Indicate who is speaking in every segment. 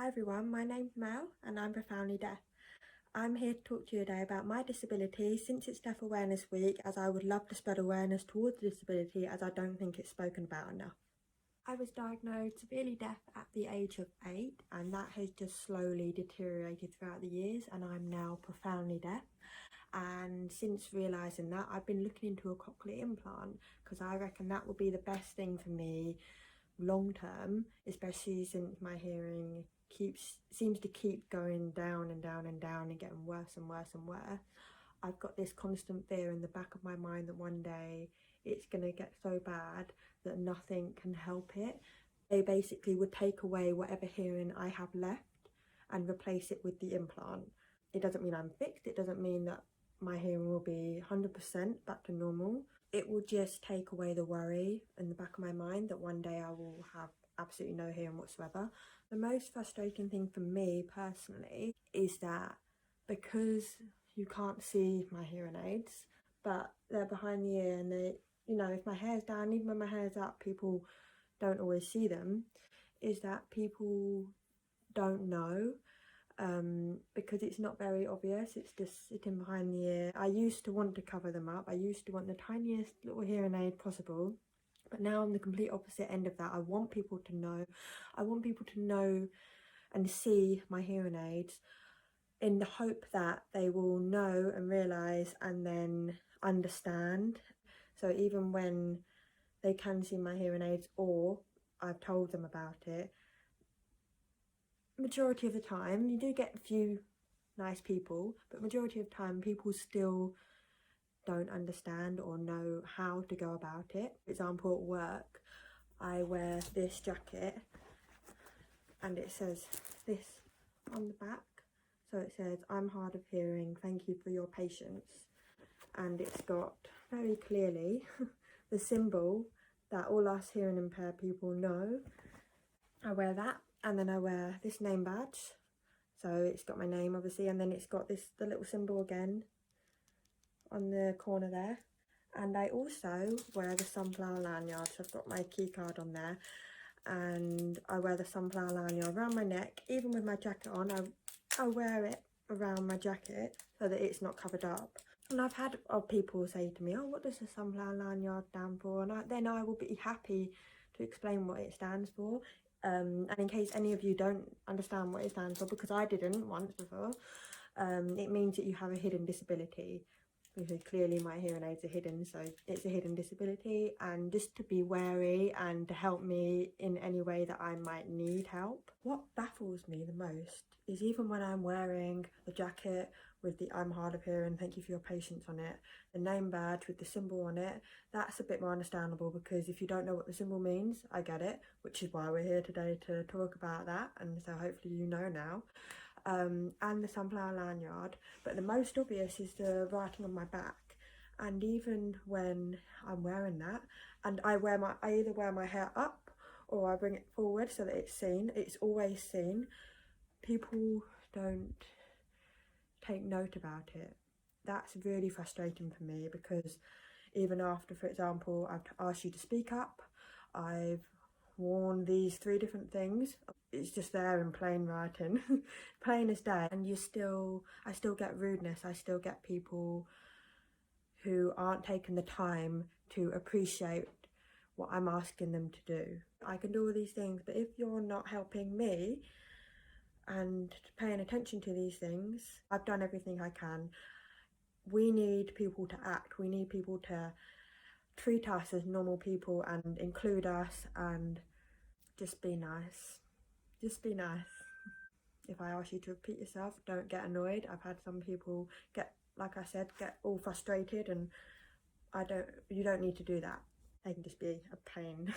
Speaker 1: Hi everyone, my name's Mel and I'm profoundly deaf. I'm here to talk to you today about my disability since it's Deaf Awareness Week, as I would love to spread awareness towards the disability as I don't think it's spoken about enough. I was diagnosed severely deaf at the age of 8 and that has just slowly deteriorated throughout the years and I'm now profoundly deaf. And since realising that, I've been looking into a cochlear implant because I reckon that would be the best thing for me long term, especially since my hearing seems to keep going down and down and down and getting worse and worse and worse. I've got this constant fear in the back of my mind that one day it's going to get so bad that nothing can help it. They basically would take away whatever hearing I have left and replace it with the implant. It doesn't mean I'm fixed, it doesn't mean that my hearing will be 100% back to normal. It will just take away the worry in the back of my mind that one day I will have absolutely no hearing whatsoever. The most frustrating thing for me personally is that because you can't see my hearing aids, but they're behind the ear and they, if my hair's down, even when my hair's up, people don't always see them, is that people don't know. Because it's not very obvious, it's just sitting behind the ear. I used to want to cover them up, I used to want the tiniest little hearing aid possible, but now I'm the complete opposite end of that. I want people to know and see my hearing aids in the hope that they will know and realise and then understand. So even when they can see my hearing aids or I've told them about it, majority of the time, you do get a few nice people, but majority of the time people still don't understand or know how to go about it. For example, at work, I wear this jacket and it says this on the back. So it says, "I'm hard of hearing, thank you for your patience." And it's got very clearly the symbol that all us hearing impaired people know. I wear that. And then I wear this name badge, so it's got my name obviously, and then it's got the little symbol again on the corner there. And I also wear the sunflower lanyard, so I've got my key card on there, and I wear the sunflower lanyard around my neck. Even with my jacket on, I wear it around my jacket so that it's not covered up. And I've had people say to me, "Oh, what does the sunflower lanyard stand for?" And then I will be happy to explain what it stands for. And in case any of you don't understand what it stands for, because I didn't once before, it means that you have a hidden disability. Because clearly my hearing aids are hidden, so it's a hidden disability. And just to be wary and to help me in any way that I might need help. What baffles me the most is even when I'm wearing the jacket with the "I'm hard of hearing, thank you for your patience" on it, the name badge with the symbol on it, that's a bit more understandable, because if you don't know what the symbol means, I get it, which is why we're here today to talk about that, and so hopefully you know now. And the sunflower lanyard, but the most obvious is the writing on my back. And even when I'm wearing that, and I either wear my hair up or I bring it forward so that it's seen, it's always seen, people don't take note about it. That's really frustrating for me, because even after, for example, I've asked you to speak up, I've worn these 3 different things, it's just there in plain writing, plain as day, and I still get rudeness. I still get people who aren't taking the time to appreciate what I'm asking them to do. I can do all these things, but if you're not helping me and paying attention to these things, I've done everything I can. We need people to act. We need people to treat us as normal people and include us and just be nice. Just be nice. If I ask you to repeat yourself, don't get annoyed. I've had some people get all frustrated, and you don't need to do that. They can just be a pain.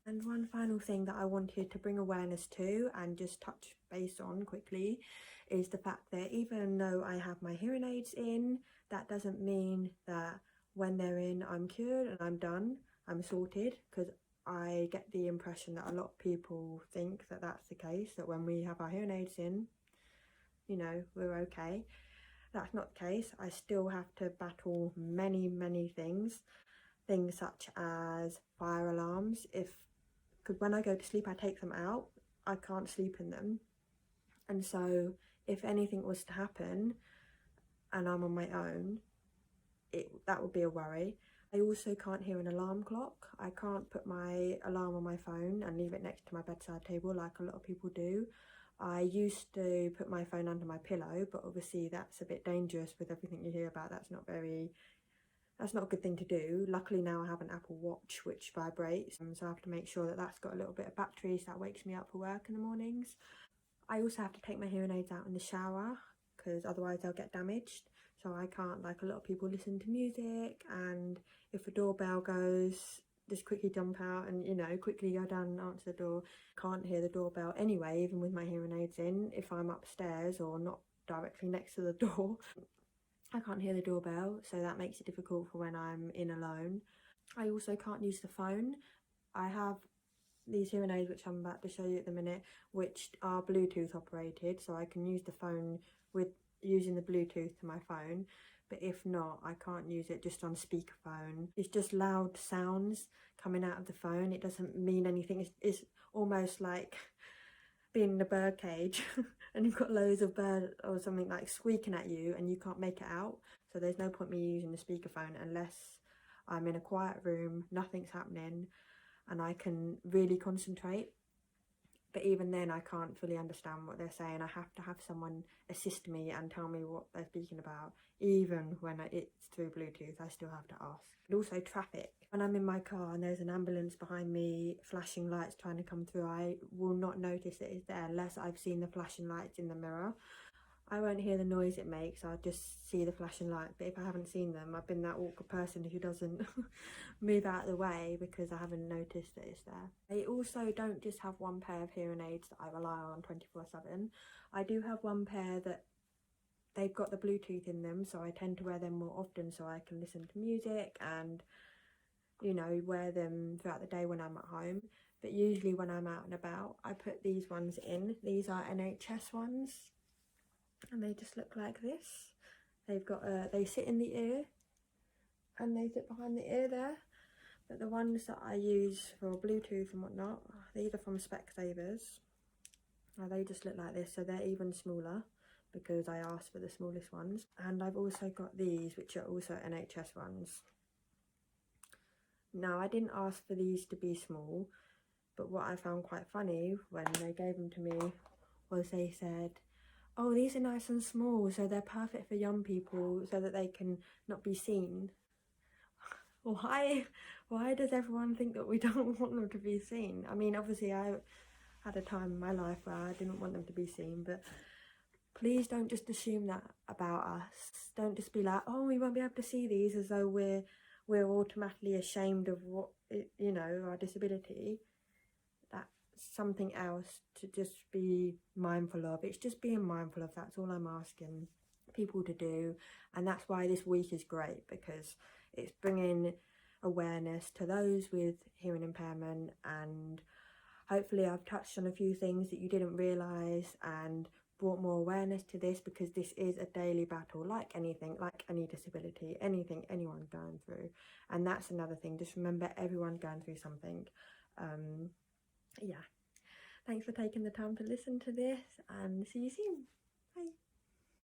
Speaker 1: And one final thing that I wanted to bring awareness to and just touch base on quickly is the fact that even though I have my hearing aids in, that doesn't mean that when they're in I'm cured and I'm done, I'm sorted, because I get the impression that a lot of people think that that's the case, that when we have our hearing aids in, we're okay. That's not the case. I still have to battle many things such as fire alarms. Because when I go to sleep, I take them out. I can't sleep in them. And so if anything was to happen and I'm on my own, that would be a worry. I also can't hear an alarm clock. I can't put my alarm on my phone and leave it next to my bedside table like a lot of people do. I used to put my phone under my pillow, but obviously that's a bit dangerous with everything you hear about. That's not a good thing to do. Luckily now I have an Apple Watch which vibrates, so I have to make sure that that's got a little bit of battery, so that wakes me up for work in the mornings. I also have to take my hearing aids out in the shower because otherwise they'll get damaged. So I can't, like a lot of people, listen to music, and if a doorbell goes, just quickly jump out and, you know, quickly go down and answer the door. Can't hear the doorbell anyway, even with my hearing aids in, if I'm upstairs or not directly next to the door. I can't hear the doorbell, so that makes it difficult for when I'm in alone. I also can't use the phone. I have these hearing aids, which I'm about to show you at the minute, which are Bluetooth operated, so I can use the phone with using the Bluetooth to my phone, but if not, I can't use it just on speakerphone. It's just loud sounds coming out of the phone. It doesn't mean anything. It's almost like being in a bird cage and you've got loads of birds or something like squeaking at you and you can't make it out. So there's no point me using the speakerphone unless I'm in a quiet room, nothing's happening, and I can really concentrate. But even then I can't fully understand what they're saying. I have to have someone assist me and tell me what they're speaking about. Even when it's through Bluetooth, I still have to ask. And also traffic. When I'm in my car and there's an ambulance behind me, flashing lights trying to come through, I will not notice that it's there unless I've seen the flashing lights in the mirror. I won't hear the noise it makes, I'll just see the flashing light. But if I haven't seen them, I've been that awkward person who doesn't move out of the way because I haven't noticed that it's there. I also don't just have one pair of hearing aids that I rely on 24/7. I do have one pair that they've got the Bluetooth in them, so I tend to wear them more often so I can listen to music and, you know, wear them throughout the day when I'm at home. But usually when I'm out and about, I put these ones in. These are NHS ones, and they just look like this. They've got they sit in the ear and they sit behind the ear there. But the ones that I use for Bluetooth and whatnot, these are from Specsavers. They just look like this, so they're even smaller because I asked for the smallest ones. And I've also got these, which are also NHS ones. Now, I didn't ask for these to be small, but what I found quite funny when they gave them to me was they said, oh, these are nice and small, so they're perfect for young people so that they can not be seen. Why does everyone think that we don't want them to be seen? I mean, obviously I had a time in my life where I didn't want them to be seen, but please don't just assume that about us. Don't just be like, oh, we won't be able to see these, as though we're automatically ashamed of what, you know, our disability. That's something else to just be mindful of. It's just being mindful of, that's all I'm asking people to do. And that's why this week is great, because it's bringing awareness to those with hearing impairment, and hopefully I've touched on a few things that you didn't realise and brought more awareness to this, because this is a daily battle, like anything, like any disability, anything anyone's going through. And that's another thing, just remember everyone's going through something. Yeah, thanks for taking the time to listen to this, and see you soon.